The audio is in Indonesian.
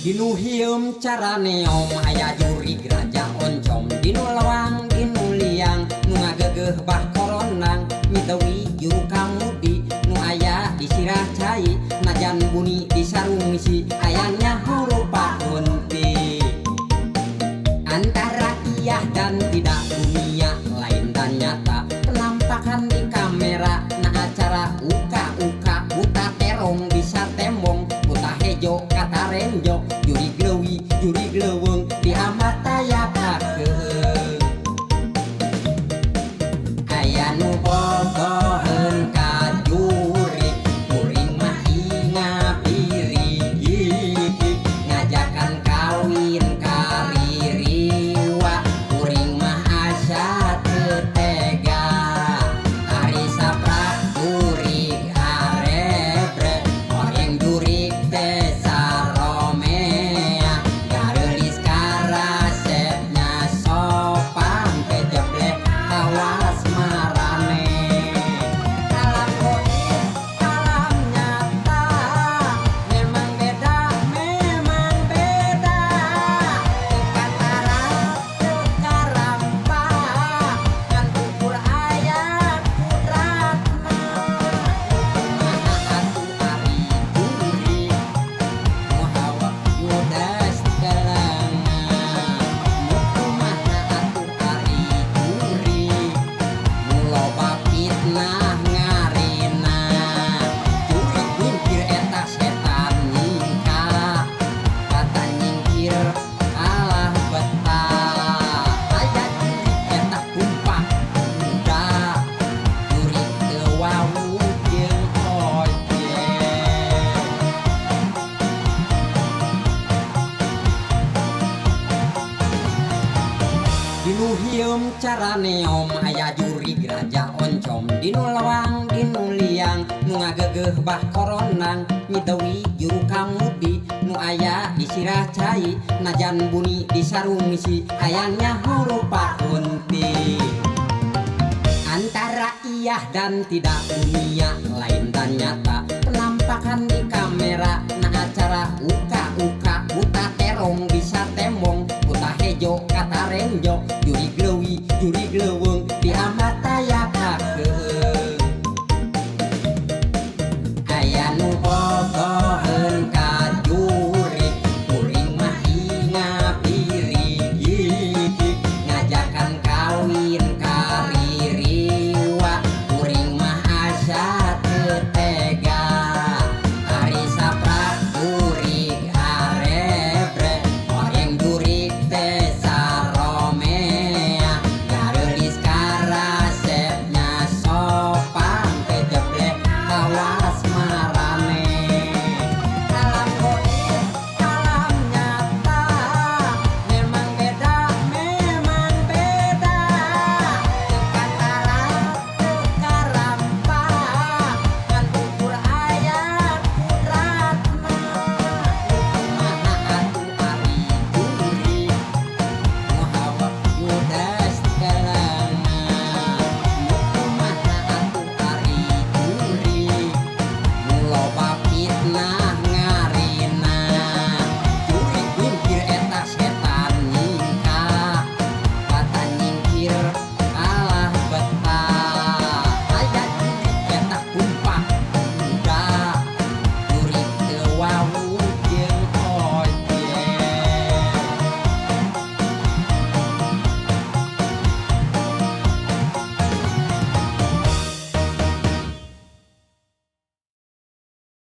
Dinu hieum carane om aya jurig raja oncom dinu lawang dinu liang nu ngageugeuh bah koronang mitawi juru kamudi nu aya di sirah cai najan buni di sarung si ayangnya rupa kunti antara iya dan tidak dunia lain dan nyata penampakan di kamera na acara uka-uka buta terong bisa tembong buta hejo kata renjo juri glewi juri gleweng di amata ya kakeung aya nu bogoheun ka juri kuring mah ingapirigi ngajakan kawin kaririwa kuring mah asa teu tega hari saprak jurig arebre orang jurig teh saromea gareulis karasepnya sopan teh jeblek awas marane alam goib alam nyata memang beda tukatara tukarampa kan ukur ayat kudratna atu ari juri muhawa yudas galana mukumaha atu ari juri muloba fitnah ngarina juri nyingkir eta setan nyingka kata nyingkir kalah betah aya juri eta kumpak kuda juri teu wawu jeung ojek dinu hieum carane om aya jurig raja oncom dinu lawang dinu liang nu ngageugeuh bah koronang mitawi juru kamudi nu aya di sirah cai najan buni di sarung si ayangnya rupa kunti antara iya dan tidak dunia lain dan nyata penampakan di kamera na acara uka-uka buta terong bisa tembong buta hejo kata renjo juri glewi juri gleweng di amata ya kakeung aya nu